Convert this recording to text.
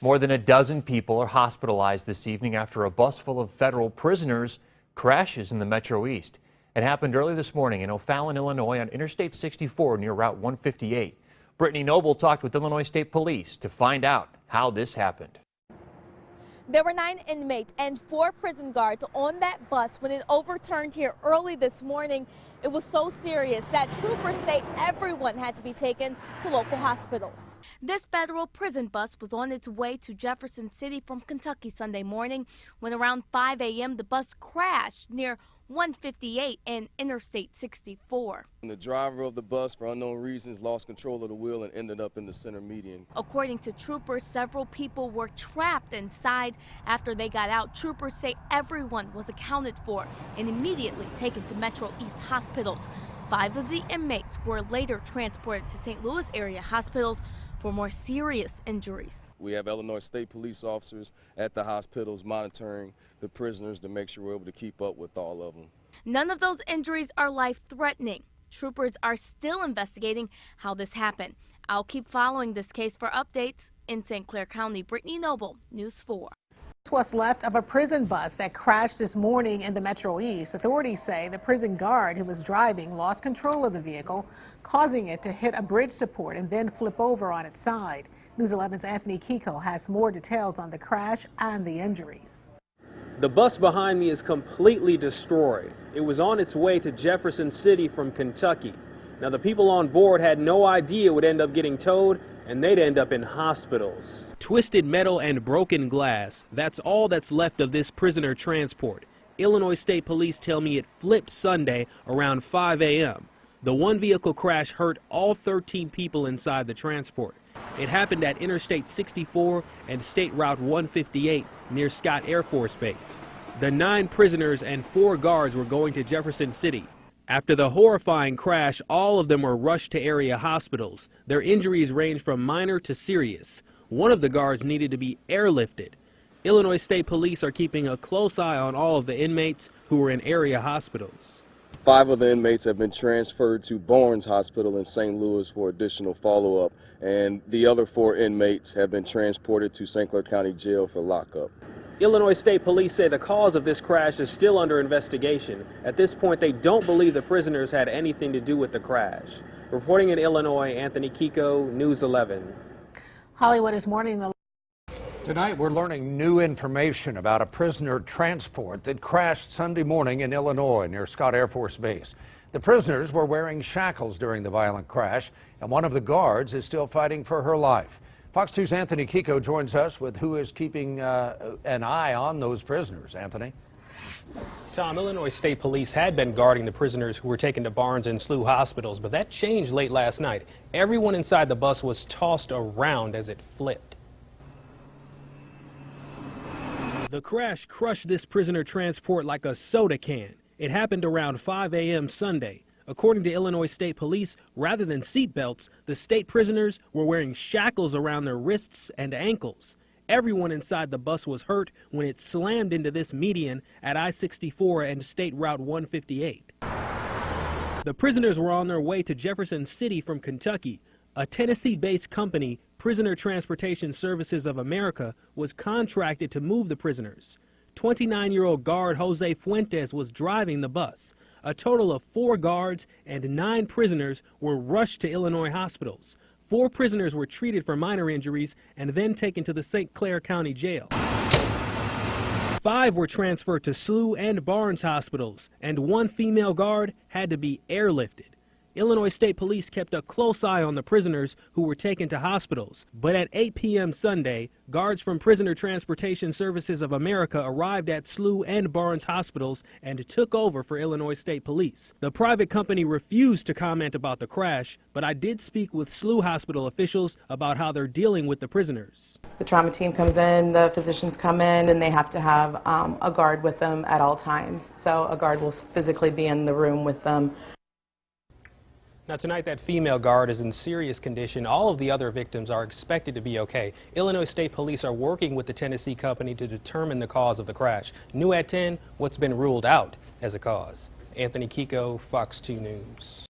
More than a dozen people are hospitalized this evening after a bus full of federal prisoners crashes in the Metro East. It happened early this morning in O'Fallon, Illinois on Interstate 64 near Route 158. Brittany Noble talked with Illinois State Police to find out how this happened. There were 9 inmates and 4 prison guards on that bus when it overturned here early this morning. It was so serious that troopers say everyone had to be taken to local hospitals. This federal prison bus was on its way to Jefferson City from Kentucky Sunday morning when around 5 a.m. the bus crashed near 158 and Interstate 64. The driver of the bus, for unknown reasons, lost control of the wheel and ended up in the center median. According to troopers, several people were trapped inside. After they got out, troopers say everyone was accounted for and immediately taken to Metro East hospitals. 5 of the inmates were later transported to St. Louis area hospitals for more serious injuries. We have Illinois State Police officers at the hospitals monitoring the prisoners to make sure we're able to keep up with all of them. None of those injuries are life-threatening. Troopers are still investigating how this happened. I'll keep following this case for updates. In St. Clair County, Brittany Noble, News 4. What's left of a prison bus that crashed this morning in the Metro East. Authorities say the prison guard who was driving lost control of the vehicle, causing it to hit a bridge support and then flip over on its side. News 11's Anthony Kiko has more details on the crash and the injuries. The bus behind me is completely destroyed. It was on its way to Jefferson City from Kentucky. Now, the people on board had no idea it would end up getting towed, and they'd end up in hospitals. Twisted metal and broken glass. That's all that's left of this prisoner transport. Illinois State Police tell me it flipped Sunday around 5 a.m. The one vehicle crash hurt all 13 people inside the transport. It happened at Interstate 64 and State Route 158 near Scott Air Force Base. The 9 prisoners and 4 guards were going to Jefferson City. After the horrifying crash, all of them were rushed to area hospitals. Their injuries range from minor to serious. One of the guards needed to be airlifted. Illinois State Police are keeping a close eye on all of the inmates who were in area hospitals. 5 of the inmates have been transferred to Barnes Hospital in St. Louis for additional follow-up, and the other 4 inmates have been transported to St. Clair County Jail for lockup. Illinois State Police say the cause of this crash is still under investigation. At this point, they don't believe the prisoners had anything to do with the crash. Reporting in Illinois, Anthony Kiko, News 11. Hollywood is mourning the... Tonight, we're learning new information about a prisoner transport that crashed Sunday morning in Illinois near Scott Air Force Base. The prisoners were wearing shackles during the violent crash, and one of the guards is still fighting for her life. Fox 2's Anthony Kiko joins us with who is keeping an eye on those prisoners. Anthony? Tom, Illinois State Police had been guarding the prisoners who were taken to Barnes and SLU hospitals, but that changed late last night. Everyone inside the bus was tossed around as it flipped. The crash crushed this prisoner transport like a soda can. It happened around 5 a.m. Sunday. According to Illinois State Police, rather than seat belts, the state prisoners were wearing shackles around their wrists and ankles. Everyone inside the bus was hurt when it slammed into this median at I-64 and State Route 158. The prisoners were on their way to Jefferson City from Kentucky. A Tennessee-based company, Prisoner Transportation Services of America, was contracted to move the prisoners. 29-year-old guard Jose Fuentes was driving the bus. A total of 4 guards and 9 prisoners were rushed to Illinois hospitals. 4 prisoners were treated for minor injuries and then taken to the St. Clair County Jail. 5 were transferred to SLU and Barnes hospitals, and 1 female guard had to be airlifted. Illinois State Police kept a close eye on the prisoners who were taken to hospitals. But at 8 p.m. Sunday, guards from Prisoner Transportation Services of America arrived at SLU and Barnes hospitals and took over for Illinois State Police. The private company refused to comment about the crash, but I did speak with SLU hospital officials about how they're dealing with the prisoners. The trauma team comes in, the physicians come in, and they have to have a guard with them at all times. So a guard will physically be in the room with them. Now tonight, that female guard is in serious condition. All of the other victims are expected to be okay. Illinois State Police are working with the Tennessee company to determine the cause of the crash. New at 10, what's been ruled out as a cause. Anthony Kiko, Fox 2 News.